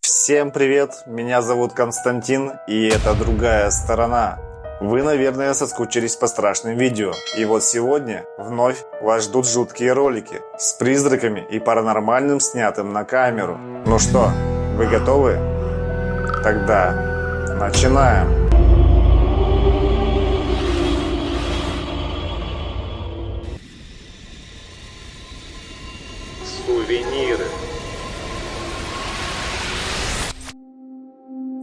Всем привет, меня зовут Константин, и это другая сторона. Вы, наверное, соскучились по страшным видео, и вот сегодня вновь вас ждут жуткие ролики с призраками и паранормальным, снятым на камеру. Ну что, вы готовы? Тогда начинаем. Сувениры.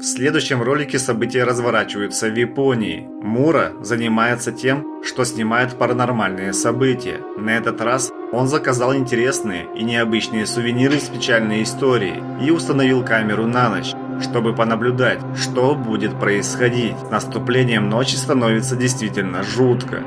В следующем ролике события разворачиваются в Японии. Мура занимается тем, что снимает паранормальные события. На этот раз он заказал интересные и необычные сувениры с печальной историей и установил камеру на ночь, чтобы понаблюдать, что будет происходить. С наступлением ночи становится действительно жутко.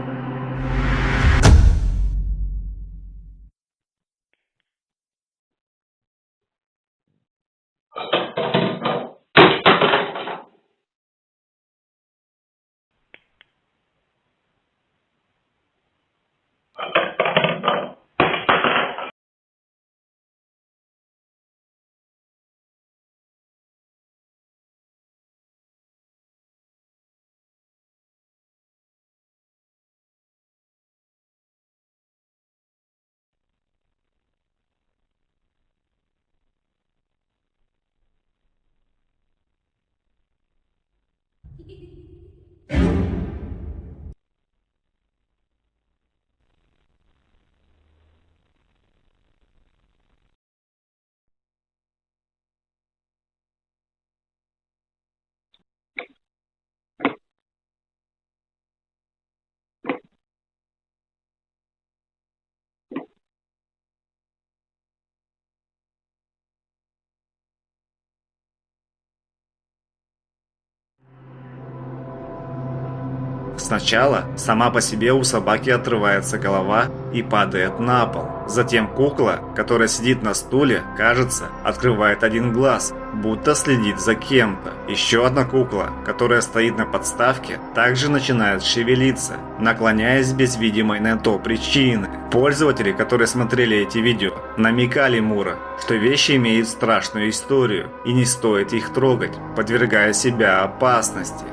Сначала сама по себе у собаки отрывается голова и падает на пол. Затем кукла, которая сидит на стуле, кажется, открывает один глаз, будто следит за кем-то. Еще одна кукла, которая стоит на подставке, также начинает шевелиться, наклоняясь без видимой на то причины. Пользователи, которые смотрели эти видео, намекали Мура, что вещи имеют страшную историю и не стоит их трогать, подвергая себя опасности.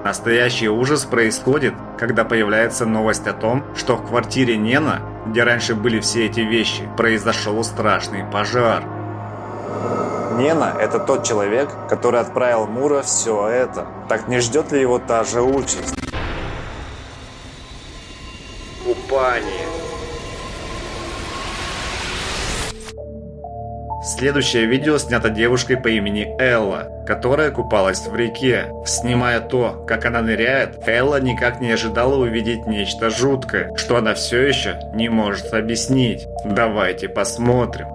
Настоящий ужас происходит, когда появляется новость о том, что в квартире Нена, где раньше были все эти вещи, произошел страшный пожар. Нена – это тот человек, который отправил Мура все это. Так не ждет ли его та же участь? Купание. Следующее видео снято девушкой по имени Элла, которая купалась в реке. Снимая то, как она ныряет, Элла никак не ожидала увидеть нечто жуткое, что она все еще не может объяснить. Давайте посмотрим.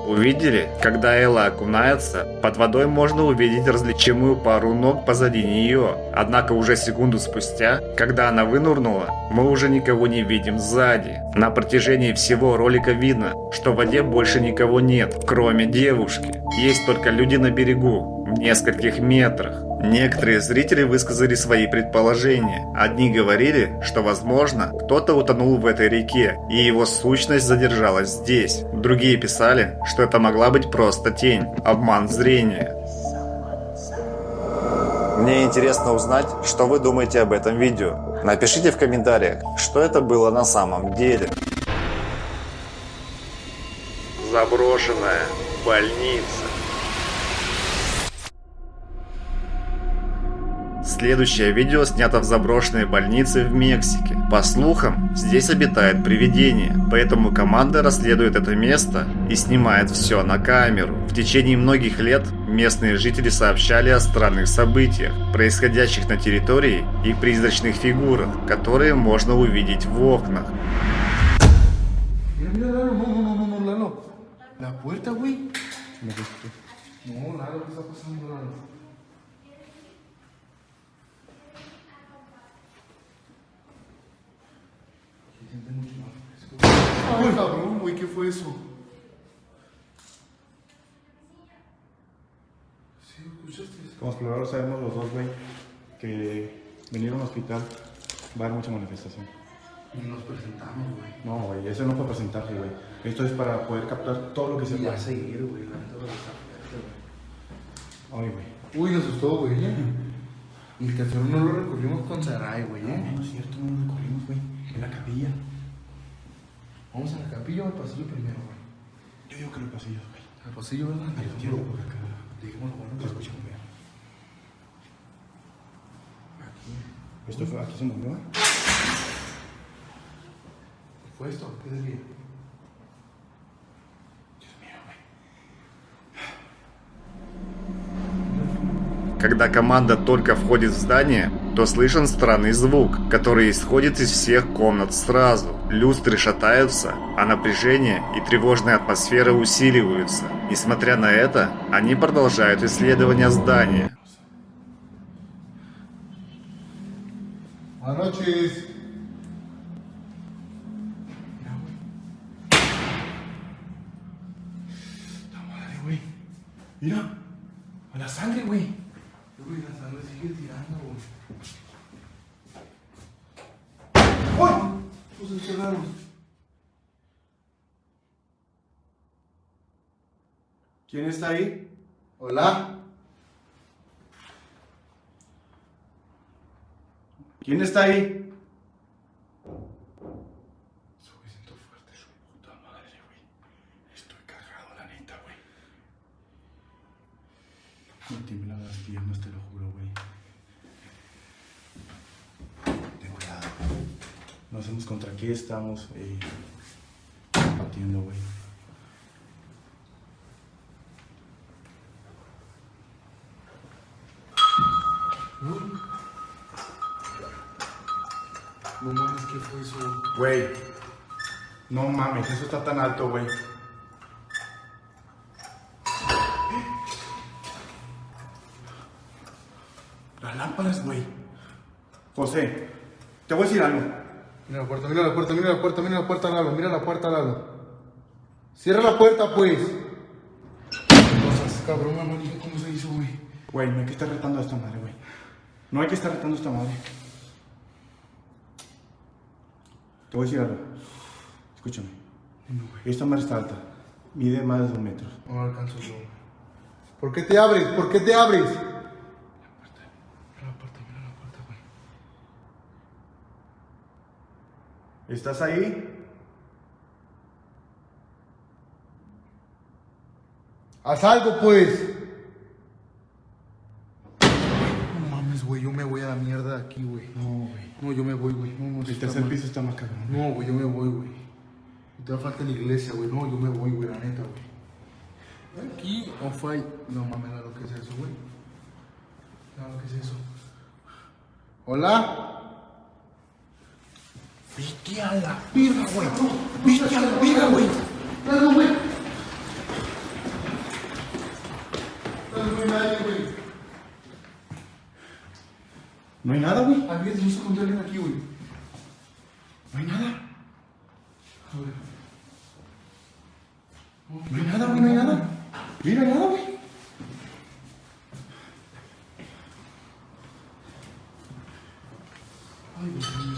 Увидели? Когда Элла окунается, под водой можно увидеть различимую пару ног позади нее. Однако уже секунду спустя, когда она вынырнула, мы уже никого не видим сзади. На протяжении всего ролика видно, что в воде больше никого нет, кроме девушки. Есть только люди на берегу, в нескольких метрах. Некоторые зрители высказали свои предположения. Одни говорили, что, возможно, кто-то утонул в этой реке, и его сущность задержалась здесь. Другие писали, что это могла быть просто тень, обман зрения. Мне интересно узнать, что вы думаете об этом видео. Напишите в комментариях, что это было на самом деле. Заброшенная больница. Следующее видео снято в заброшенной больнице в Мексике. По слухам, здесь обитает привидение, поэтому команда расследует это место и снимает все на камеру. В течение многих лет местные жители сообщали о странных событиях, происходящих на территории, и призрачных фигурах, которые можно увидеть в окнах. Ay, cabrón, güey, ¿qué fue eso? ¿Sí escuchaste eso? Como exploradores sabemos los dos, güey, que venir a un hospital va a haber mucha manifestación. Y nos presentamos, güey. No, güey, eso no es para presentarse, güey. Esto es para poder captar todo lo que se Y ya pueda. seguir, güey, la neta, güey, está fuerte, güey. Ay, güey. Uy, nos asustó, güey. Y el café no lo recorrimos con Sarai, güey, No es cierto, no lo corrimos, güey. En la capilla. Vamos a la capilla o al pasillo primero, güey. Yo digo que los pasillos, güey. Al pasillo, ¿verdad? A la izquierda, por acá. Dijimos, bueno, Se escucha muy bien. aquí. Esto fue, aquí se movió, ¿eh? ¿Qué fue esto? ¿Qué sería? Dios mío, güey. Когда команда только входит в здание, то слышен странный звук, который исходит из всех комнат сразу. Люстры шатаются, а напряжение и тревожная атмосфера усиливаются. Несмотря на это, они продолжают исследование здания. Buenas noches. Mira, güey. La madre, güey. Mira. A la sangre, güey. Güey, la sangre sigue tirando, güey. ¡Ay! Pues encerraron. ¿Quién está ahí? Hola. ¿Quién está ahí? Soy, siento fuerte, Su puta madre, güey. Estoy cagado, la neta, güey. Me tiemblan las piernas, te lo juro, güey. Ten cuidado. No sabemos contra qué estamos combatiendo, güey. No mames, ¿qué fue eso? Güey. No mames, eso está tan alto, güey. Las lámparas, güey. José, te voy a decir algo. Mira la puerta, mira la puerta, mira la puerta, mira la puerta al lado, mira la puerta al lado. Cierra la puerta, pues. Cosas, cabrón, mamá, ¿cómo se hizo, güey? Güey, no hay que estar retando a esta madre, güey. No hay que estar retando a esta madre. Te voy a decir algo. Escúchame. No, güey. Esta madre está alta. Mide más de 2 metros. No alcanzo yo. ¿Por qué te abres? ¿Por qué te abres? Mira la puerta, güey. ¿Estás ahí? Haz algo, pues. No mames, güey, yo me voy a la mierda de aquí, güey. No, güey. No, yo me voy, güey. No, El tercer piso está más cabrón. No, güey, yo me voy, güey. Y te va a falta la iglesia, güey. No, yo me voy, güey, la neta, güey. Aquí, off fight. No mames, nada lo que es eso, güey. Nada lo que es eso. Hola. Vete a la verga, güey. Vete a la verga, güey. Claro, güey. No hay nadie, güey. No hay nada, güey. Alguien se hizo contra alguien aquí, güey. No hay nada. A ver. No hay nada, güey. No hay nada. Mira, no hay nada, güey. Ay, Dios mío.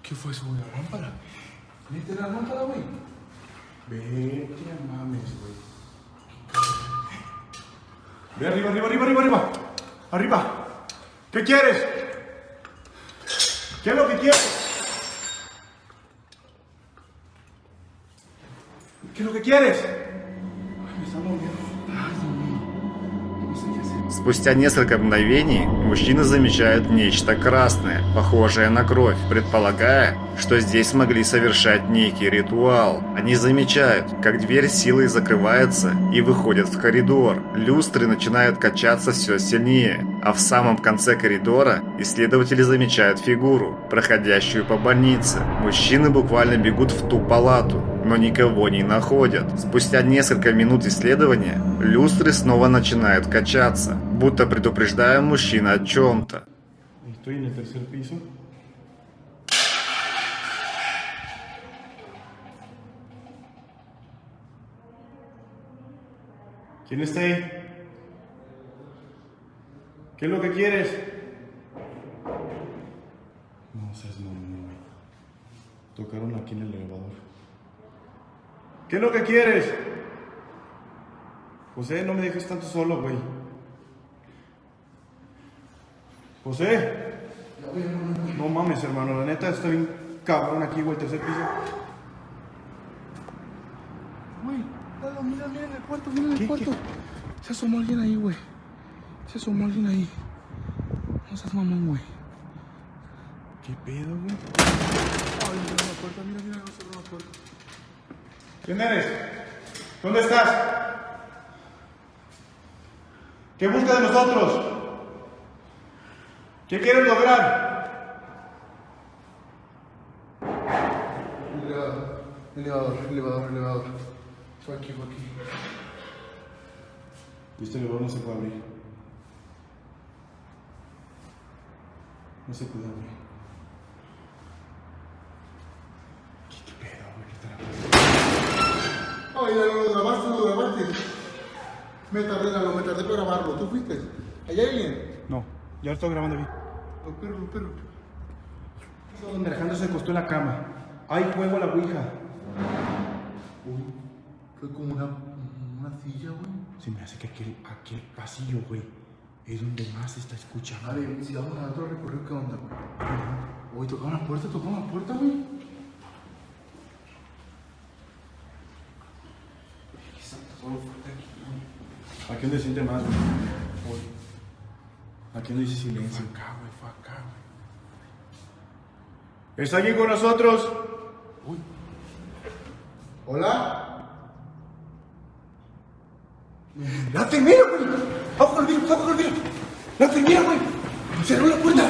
¿Qué fue eso, güey? ¿La lámpara? ¿Viste la lámpara, güey? Vete a mames, güey. Ve arriba, arriba, arriba, arriba, arriba. Arriba. ¿Qué quieres? ¿Qué es lo que quieres? ¿Qué es lo que quieres? Ay, me está moviendo. Ay, Dios mío. No sé qué hacer. Спустя несколько мгновений мужчины замечают нечто красное, похожее на кровь, предполагая, что здесь могли совершать некий ритуал. Они замечают, как дверь силой закрывается и выходят в коридор. Люстры начинают качаться все сильнее, а в самом конце коридора исследователи замечают фигуру, проходящую по больнице. Мужчины буквально бегут в ту палату, но никого не находят. Спустя несколько минут исследования люстры снова начинают качаться, будто предупреждая мужчин о чем-то. Estoy en el tercer piso. ¿Quién está ahí? ¿Qué es lo que quieres? No seas mamón, güey. Tocaron aquí en el elevador. ¿Qué es lo que quieres? José, no me dejes tanto solo, güey. José. No mames, hermano. La neta, estoy bien cabrón aquí, güey. Tercer piso. Güey, mira en el cuarto, mira en el cuarto. Se asomó alguien ahí, güey. Se asomó alguien ahí. No seas mamón, güey. ¿Qué pedo, güey? Ay, mira la puerta, mira, no cerró la puerta. ¿Quién eres? ¿Dónde estás? ¿Qué busca de nosotros? ¿Qué quieres lograr? Elevador. Fue aquí. Este elevador no se puede abrir. No se puede abrir. ¿Qué pedo, güey? ¿Qué tal? Ay, lo grabaste. Me tardé para grabarlo. ¿Tú fuiste? ¿Hay alguien? No, ya lo estoy grabando aquí. Los perros. Alejandro se acostó en la cama. Hay juego a la ouija. Uy, fue como una silla, güey. Se me hace que aquel pasillo, güey, es donde más se está escuchando. A ver, si vamos a otro recorrido, ¿qué onda, güey? Uy, tocaron la puerta, güey. Aquí donde siente más, güey. Aquí donde dice silencio. Fue acá, güey. ¿Está aquí con nosotros? Uy. ¿Hola? ¡La enfermera, güey! ¡Abajo el vidrio! ¡La enfermera, güey! ¡Cerró la puerta!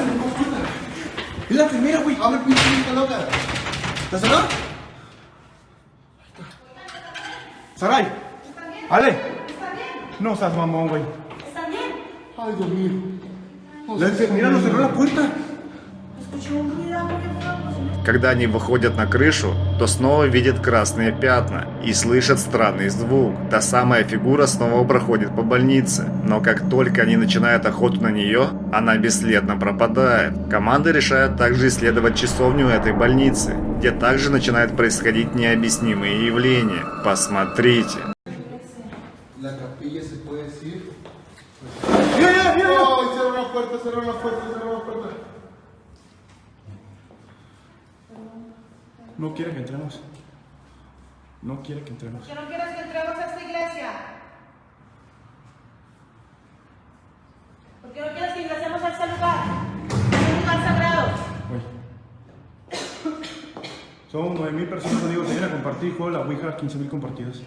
¡Es la enfermera, güey! ¡Abre el pinche loca! ¿La cerró? ¡Saray! ¿Está bien? ¡Ale! ¿Está bien? No seas mamón, güey. ¿Está bien? ¡Ay, Dios mío! La enfermera nos cerró la puerta. Escuché un ruido, ¿qué fue? Когда они выходят на крышу, то снова видят красные пятна и слышат странный звук. Та самая фигура снова проходит по больнице, но как только они начинают охоту на нее, она бесследно пропадает. Команда решает также исследовать часовню этой больницы, где также начинают происходить необъяснимые явления. Посмотрите. La capilla se puede decir. ¡Mira! ¡Ay, cerró la puerta! No quiere que entremos. No quiere que entremos. ¿Que no quieres que entremos a esta iglesia? ¿Por qué no quieres que ingresemos a este lugar? Es un lugar sagrado. Oye. Son 9,000 personas, digo, vienen a compartir juego de la ouija, 15,000 compartidas.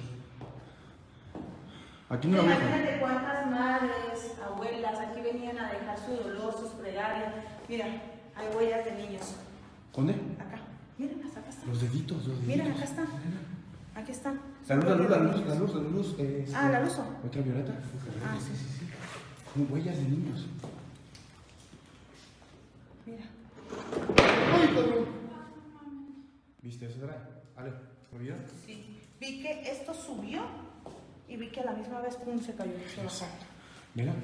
Aquí no la ouija. Imagínate cuántas madres, abuelas, aquí venían a dejar su dolor, sus plegarias. Mira, hay huellas de niños. ¿Dónde? Acá. Miren, hasta acá están. Los deditos. Miren, acá están. Aquí están. La luz. Ah, la luz. ¿Otra violeta? Ah, sí. Son huellas de niños. Mira. ¡Ay, cabrón! ¿Viste eso, Dray? Ale, ¿lo vieron? Sí. Vi que esto subió y vi que a la misma vez pum se cayó. Se bajó. Mira.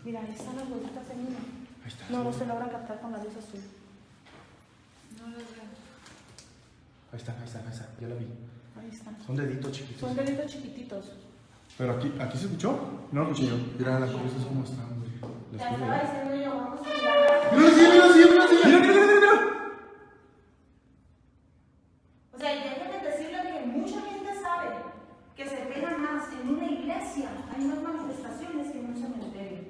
Mira, ahí están las bolitas de niño. Ahí está. No se logran captar con la luz azul. No los veo. Ahí está, ya la vi. Ahí están. Son deditos chiquitos. Son deditos chiquititos. Pero aquí se escuchó. No lo escuché yo. Mira las cosas como están, güey. Ya estaba diciendo yo, vamos a mirar. Mira. O sea, y déjenme decirle que mucha gente sabe que se pega más en una iglesia, hay más manifestaciones que en un cementerio.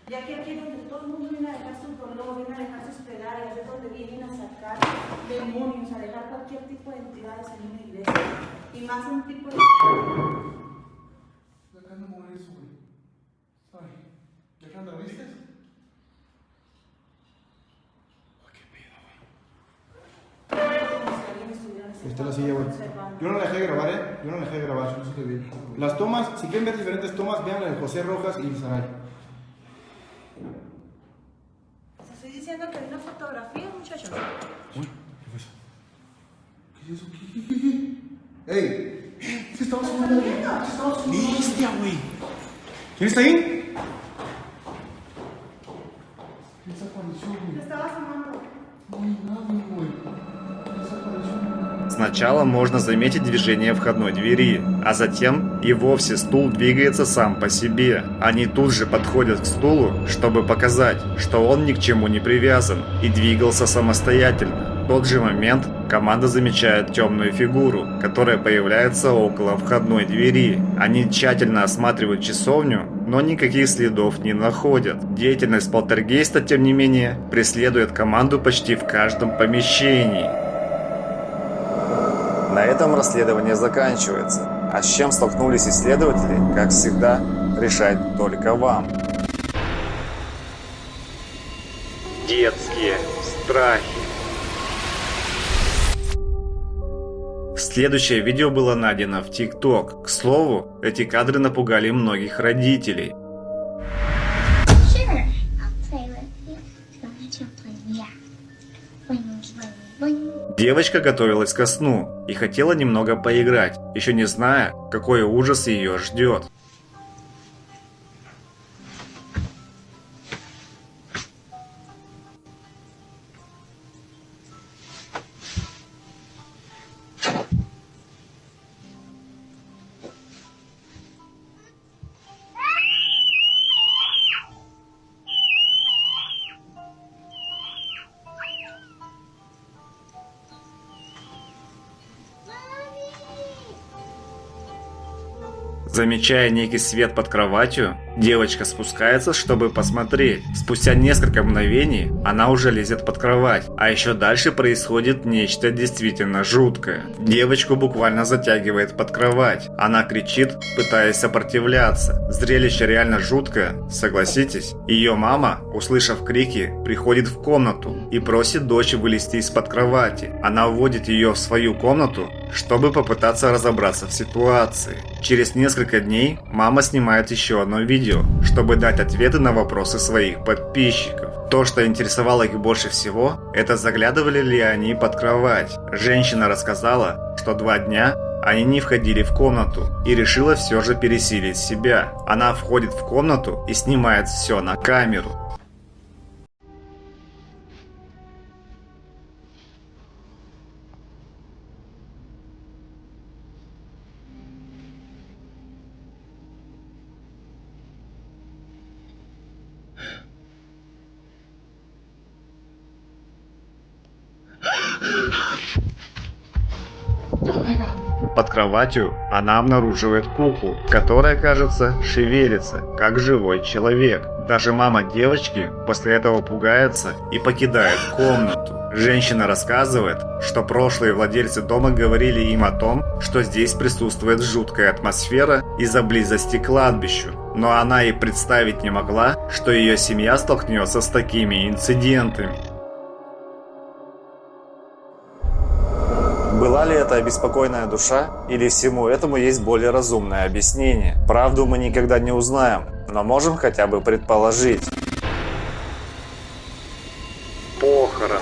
Ya que aquí es donde todo el mundo viene a dejar su dolor, viene a dejar sus plegarias, es donde vienen a sacar demonios, a dejar cualquier tipo de entidades en una iglesia. Y más un tipo de... Acá no mover eso, güey. Ay, ¿ya acá lo viste? Está la silla, güey. Yo no la dejé de grabar, ¿eh? Yo no la dejé de grabar. Las tomas, si quieren ver diferentes tomas, vean la de José Rojas y Saray. Les estoy diciendo que hay una fotografía, muchachos. Uy, ¿qué fue eso? ¿Qué es eso? ¡Ey! ¡Se estaba subiendo! ¡Se estaba subiendo! ¡Bestia, güey! ¿Quién está ahí? Desapareció, Te güey. estabas amando. No hay nadie, güey. Desapareció. Сначала можно заметить движение входной двери, а затем и вовсе стул двигается сам по себе. Они тут же подходят к стулу, чтобы показать, что он ни к чему не привязан и двигался самостоятельно. В тот же момент команда замечает темную фигуру, которая появляется около входной двери. Они тщательно осматривают часовню, но никаких следов не находят. Деятельность полтергейста, тем не менее, преследует команду почти в каждом помещении. На этом расследование заканчивается. А с чем столкнулись исследователи, как всегда, решать только вам. Детские страхи. Следующее видео было найдено в TikTok. К слову, эти кадры напугали многих родителей. Sure, I'll play with you. So let you play, yeah. Boing, boing, boing. Девочка готовилась ко сну и хотела немного поиграть, еще не зная, какой ужас ее ждет. Замечая некий свет под кроватью, девочка спускается, чтобы посмотреть. Спустя несколько мгновений она уже лезет под кровать, а еще дальше происходит нечто действительно жуткое. Девочку буквально затягивает под кровать. Она кричит, пытаясь сопротивляться. Зрелище реально жуткое, согласитесь? Ее мама, услышав крики, приходит в комнату и просит дочь вылезти из-под кровати. Она вводит ее в свою комнату, чтобы попытаться разобраться в ситуации. Через несколько дней мама снимает еще одно видео, чтобы дать ответы на вопросы своих подписчиков. То, что интересовало их больше всего, это заглядывали ли они под кровать. Женщина рассказала, что 2 дня они не входили в комнату и решила все же пересилить себя. Она входит в комнату и снимает все на камеру. Под кроватью она обнаруживает куклу, которая, кажется, шевелится, как живой человек. Даже мама девочки после этого пугается и покидает комнату. Женщина рассказывает, что прошлые владельцы дома говорили им о том, что здесь присутствует жуткая атмосфера из-за близости к кладбищу. Но она и представить не могла, что ее семья столкнется с такими инцидентами. Была ли это обеспокоенная душа, или всему этому есть более разумное объяснение? Правду мы никогда не узнаем, но можем хотя бы предположить. Похороны.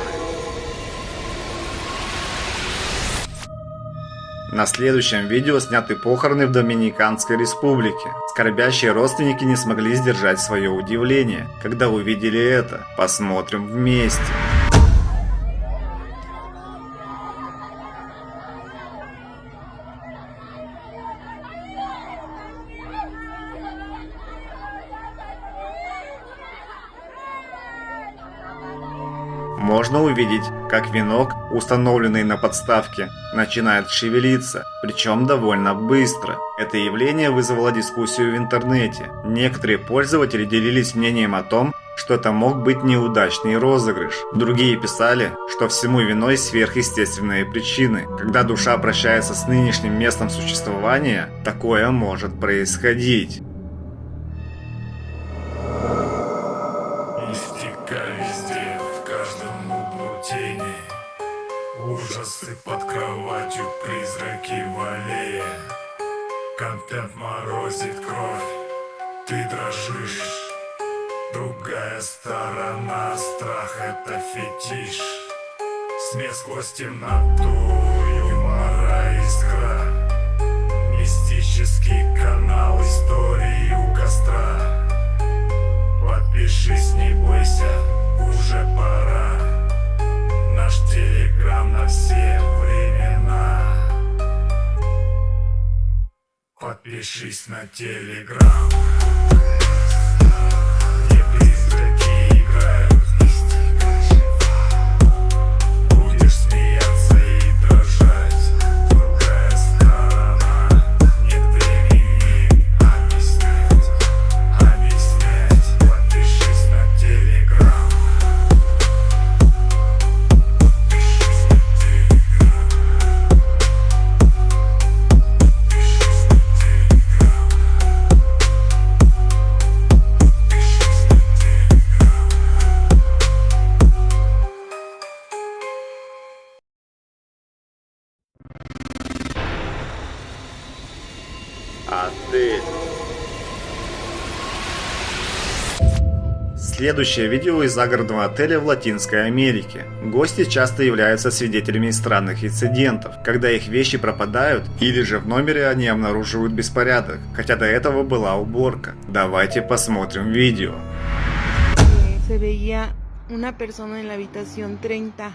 На следующем видео сняты похороны в Доминиканской республике. Скорбящие родственники не смогли сдержать свое удивление, когда увидели это. Посмотрим вместе. Можно увидеть, как венок, установленный на подставке, начинает шевелиться, причем довольно быстро. Это явление вызвало дискуссию в интернете. Некоторые пользователи делились мнением о том, что это мог быть неудачный розыгрыш. Другие писали, что всему виной сверхъестественные причины. Когда душа прощается с нынешним местом существования, такое может происходить. Везде, в каждом углу тени, ужасы под кроватью, призраки в аллее. Контент морозит кровь, ты дрожишь. Другая сторона, страх это фетиш. Смех сквозь темноту, юмора искра. Мистический канал истории у костра. Подпишись, не бойся, уже пора. Наш телеграм на все времена. Подпишись на телеграм, где призраки играют. Будешь смеяться и дрожать. Другая сторона. Нет времени объяснять. Подпишись на телеграм. Отель. Следующее видео из загородного отеля в Латинской Америке. Гости часто являются свидетелями странных инцидентов, когда их вещи пропадают или же в номере они обнаруживают беспорядок, хотя до этого была уборка. Давайте посмотрим видео. Se veía una persona en la habitación 30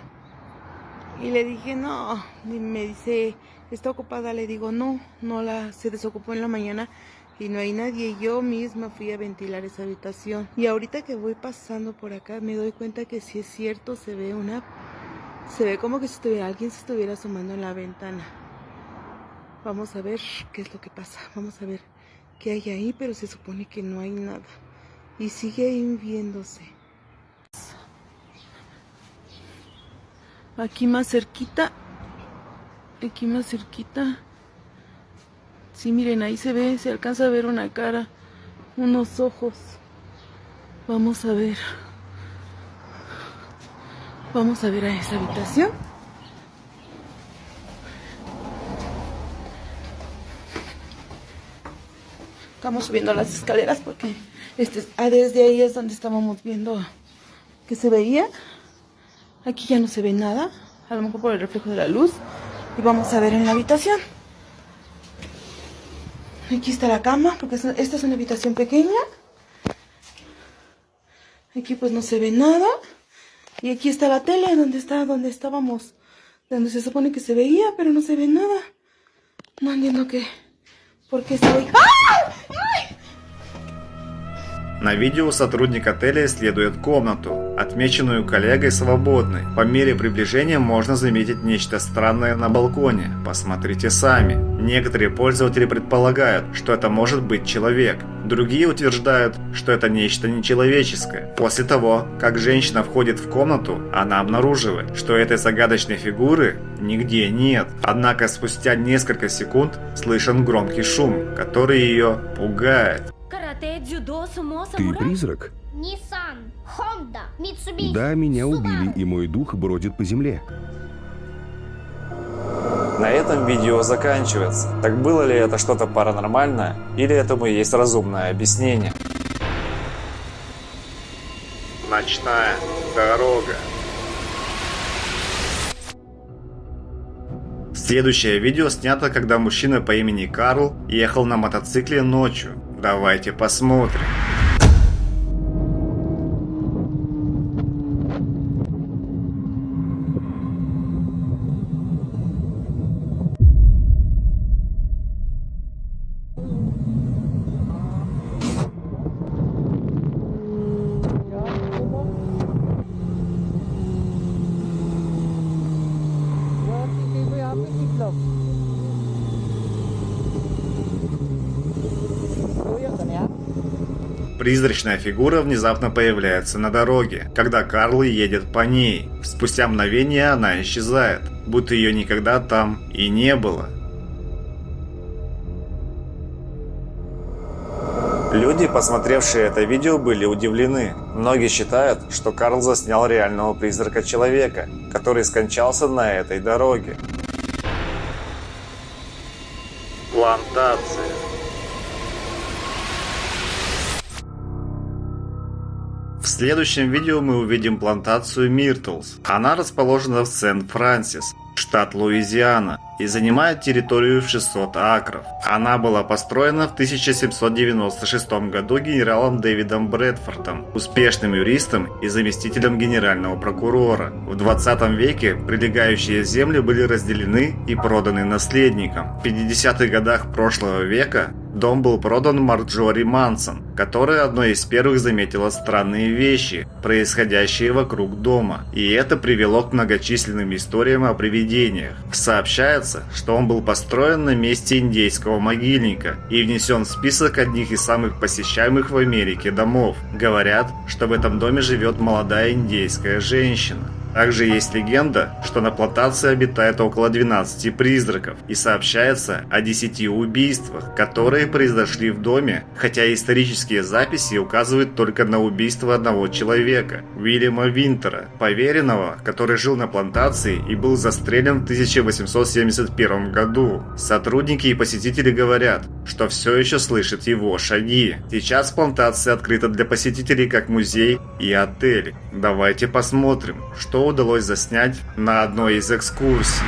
y le dije no, y me dice está ocupada, le digo no, se desocupó en la mañana y no hay nadie. Yo misma fui a ventilar esa habitación y ahorita que voy pasando por acá me doy cuenta que si es cierto se ve como que si alguien se estuviera asomando en la ventana. Vamos a ver qué es lo que pasa, vamos a ver qué hay ahí, pero se supone que no hay nada y sigue ahí viéndose. Aquí más cerquita. Sí, miren, ahí se alcanza a ver una cara, unos ojos. Vamos a ver a esa habitación. Estamos subiendo las escaleras porque desde ahí es donde estábamos viendo que se veía. Aquí ya no se ve nada, a lo mejor por el reflejo de la luz. Y vamos a ver en la habitación. Aquí está la cama, porque esta es una habitación pequeña. Aquí pues no se ve nada. Y aquí está la tele, donde estábamos, donde se supone que se veía, pero no se ve nada. No entiendo por qué se ve. ¡Ah! ¡Ay! На видео сотрудник отеля исследует комнату, отмеченную коллегой свободной. По мере приближения можно заметить нечто странное на балконе. Посмотрите сами. Некоторые пользователи предполагают, что это может быть человек. Другие утверждают, что это нечто нечеловеческое. После того, как женщина входит в комнату, она обнаруживает, что этой загадочной фигуры нигде нет. Однако спустя несколько секунд слышен громкий шум, который ее пугает. Ты призрак? Nissan, Honda, Mitsubishi. Да, меня убили, и мой дух бродит по земле. На этом видео заканчивается. Так было ли это что-то паранормальное, или этому есть разумное объяснение? Ночная дорога. Следующее видео снято, когда мужчина по имени Карл ехал на мотоцикле ночью. Давайте посмотрим. Призрачная фигура внезапно появляется на дороге, когда Карл едет по ней. Спустя мгновение она исчезает, будто ее никогда там и не было. Люди, посмотревшие это видео, были удивлены. Многие считают, что Карл заснял реального призрака человека, который скончался на этой дороге. Плантация. В следующем видео мы увидим плантацию Миртлс. Она расположена в Сент-Франсис, штат Луизиана, и занимает территорию в 600 акров. Она была построена в 1796 году генералом Дэвидом Брэдфордом, успешным юристом и заместителем генерального прокурора. В 20 веке прилегающие земли были разделены и проданы наследникам. В 50-х годах прошлого века дом был продан Марджори Мансон, которая одной из первых заметила странные вещи, происходящие вокруг дома, и это привело к многочисленным историям о привидениях. Сообщается, что он был построен на месте индейского могильника и внесен в список одних из самых посещаемых в Америке домов. Говорят, что в этом доме живет молодая индейская женщина. Также есть легенда, что на плантации обитает около 12 призраков, и сообщается о 10 убийствах, которые произошли в доме, хотя исторические записи указывают только на убийство одного человека, Уильяма Винтера, поверенного, который жил на плантации и был застрелен в 1871 году. Сотрудники и посетители говорят, что все еще слышат его шаги. Сейчас плантация открыта для посетителей как музей и отель. Давайте посмотрим, что удалось заснять на одной из экскурсий.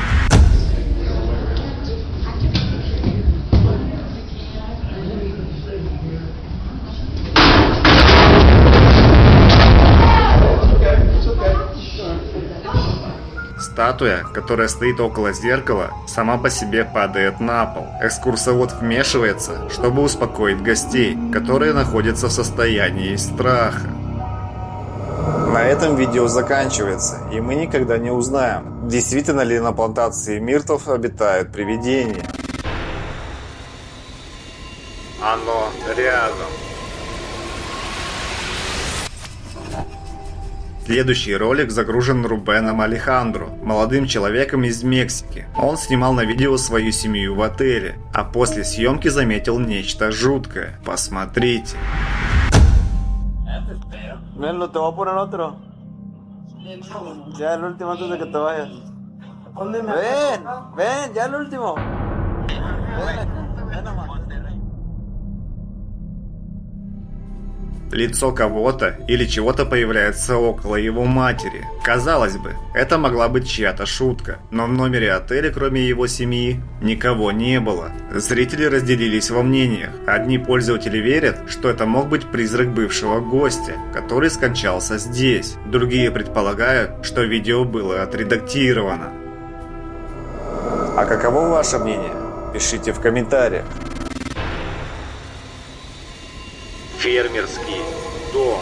Статуя, которая стоит около зеркала, сама по себе падает на пол. Экскурсовод вмешивается, чтобы успокоить гостей, которые находятся в состоянии страха. На этом видео заканчивается, и мы никогда не узнаем, действительно ли на плантации миртов обитают привидения. Оно рядом. Следующий ролик загружен Рубеном Алехандро, молодым человеком из Мексики. Он снимал на видео свою семью в отеле, а после съемки заметил нечто жуткое. Посмотрите. Melo, te voy a poner otro. Ya el último antes de que te vayas. Ven, ya el último. Ven nomás. Лицо кого-то или чего-то появляется около его матери. Казалось бы, это могла быть чья-то шутка, но в номере отеля, кроме его семьи, никого не было. Зрители разделились во мнениях. Одни пользователи верят, что это мог быть призрак бывшего гостя, который скончался здесь. Другие предполагают, что видео было отредактировано. А каково ваше мнение? Пишите в комментариях. Фермерский дом.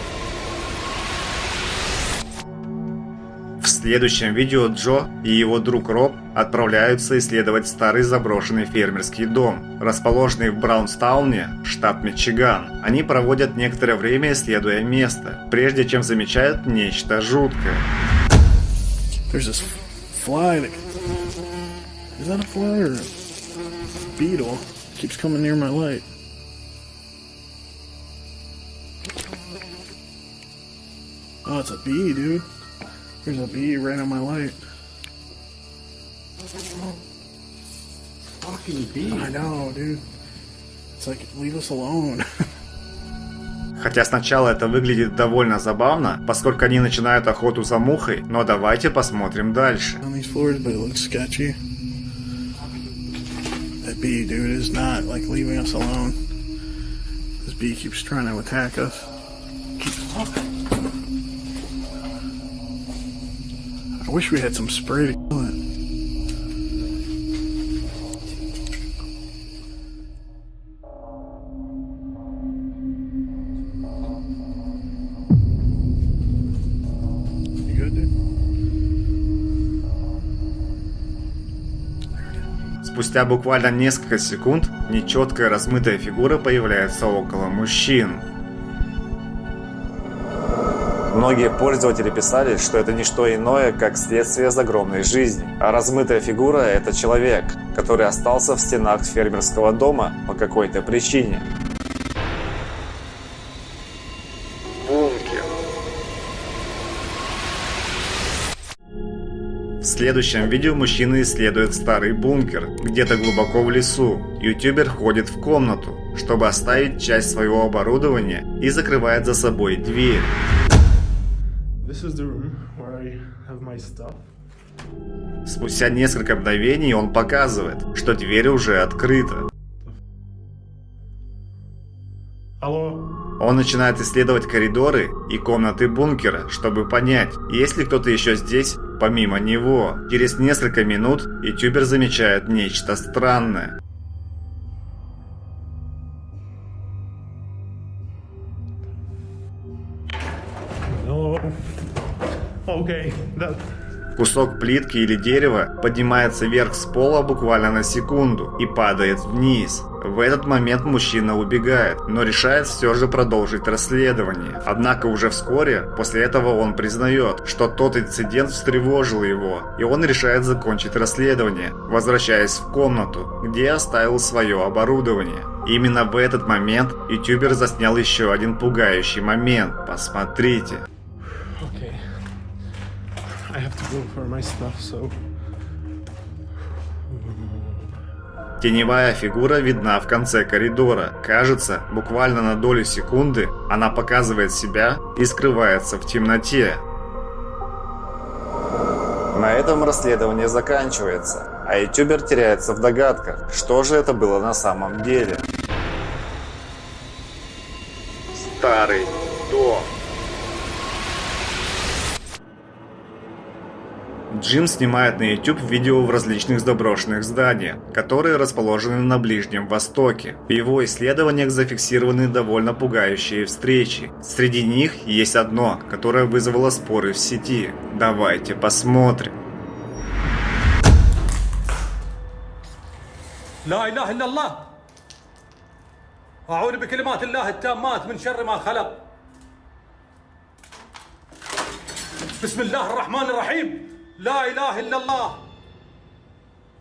В следующем видео Джо и его друг Роб отправляются исследовать старый заброшенный фермерский дом, расположенный в Браунстауне, штат Мичиган. Они проводят некоторое время, исследуя место, прежде чем замечают нечто жуткое. There's this fly that... Is that a fly or a beetle? Keeps coming near my light. Oh, it's a bee, dude. There's a bee right on my light. Fucking bee. I know, dude. It's like, leave us alone. Хотя сначала это выглядит довольно забавно, поскольку они начинают охоту за мухой, но давайте посмотрим дальше. On these floors, but it looks sketchy. That bee, dude, is not like leaving us alone. This bee keeps trying to attack us. I wish we had some spray to kill it. You good, dude? Спустя буквально несколько секунд нечеткая размытая фигура появляется около мужчин. Многие пользователи писали, что это не что иное, как следствие загробной жизни. А размытая фигура – это человек, который остался в стенах фермерского дома по какой-то причине. Бункер. В следующем видео мужчины исследуют старый бункер, где-то глубоко в лесу. Ютубер входит в комнату, чтобы оставить часть своего оборудования, и закрывает за собой дверь. This is the room where I have my stuff. Спустя несколько мгновений он показывает, что дверь уже открыта. Алло? Он начинает исследовать коридоры и комнаты бункера, чтобы понять, есть ли кто-то еще здесь, помимо него. Через несколько минут ютубер замечает нечто странное. Окей, да. Кусок плитки или дерева поднимается вверх с пола буквально на секунду и падает вниз. В этот момент мужчина убегает, но решает все же продолжить расследование. Однако уже вскоре после этого он признает, что тот инцидент встревожил его, и он решает закончить расследование, возвращаясь в комнату, где оставил свое оборудование. Именно в этот момент ютубер заснял еще один пугающий момент. Посмотрите. Okay. I have to go for my stuff, so... Теневая фигура видна в конце коридора. Кажется, буквально на долю секунды она показывает себя и скрывается в темноте. На этом расследование заканчивается, а ютубер теряется в догадках, что же это было на самом деле. Старый дом. Джим снимает на YouTube видео в различных заброшенных зданиях, которые расположены на Ближнем Востоке. В его исследованиях зафиксированы довольно пугающие встречи. Среди них есть одно, которое вызвало споры в сети. Давайте посмотрим. لا إله إلا الله أعوذ بكلمات الله التامات من شر ما خلق بسم الله الرحمن الرحيم لا إله إلا الله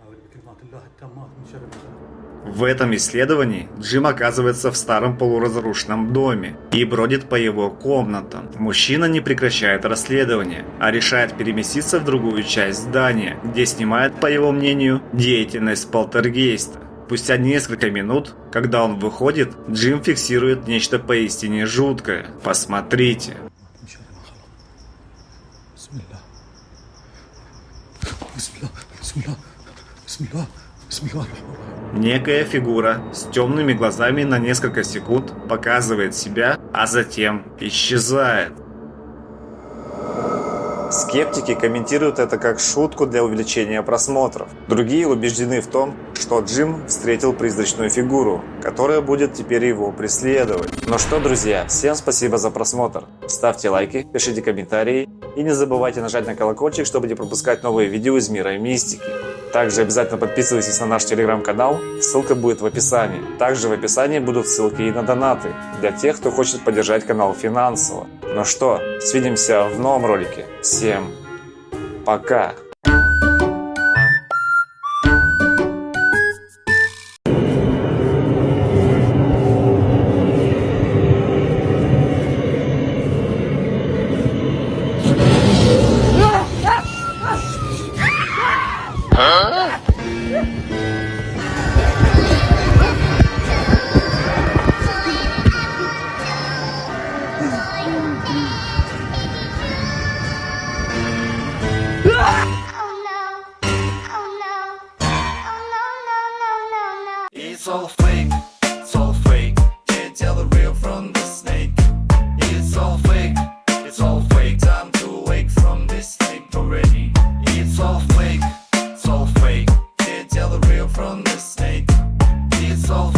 أعوذ بكلمات الله التامات من شر ما خلق. В этом исследовании Джим оказывается в старом полуразрушенном доме и бродит по его комнатам. Мужчина не прекращает расследование, а решает переместиться в другую часть здания, где снимает, по его мнению, деятельность полтергейста. Спустя несколько минут, когда он выходит, Джим фиксирует нечто поистине жуткое. Посмотрите. Некая фигура с темными глазами на несколько секунд показывает себя, а затем исчезает. Скептики комментируют это как шутку для увеличения просмотров. Другие убеждены в том, что Джим встретил призрачную фигуру, которая будет теперь его преследовать. Ну что, друзья, всем спасибо за просмотр. Ставьте лайки, пишите комментарии и не забывайте нажать на колокольчик, чтобы не пропускать новые видео из мира мистики. Также обязательно подписывайтесь на наш телеграм-канал, ссылка будет в описании. Также в описании будут ссылки и на донаты, для тех, кто хочет поддержать канал финансово. Ну что, свидимся в новом ролике. Всем пока! It's all fake, it's all fake. Can't tell the real from the snake. It's all fake, it's all fake. Time to wake from this sleep already. It's all fake, it's all fake. Can't tell the real from the snake.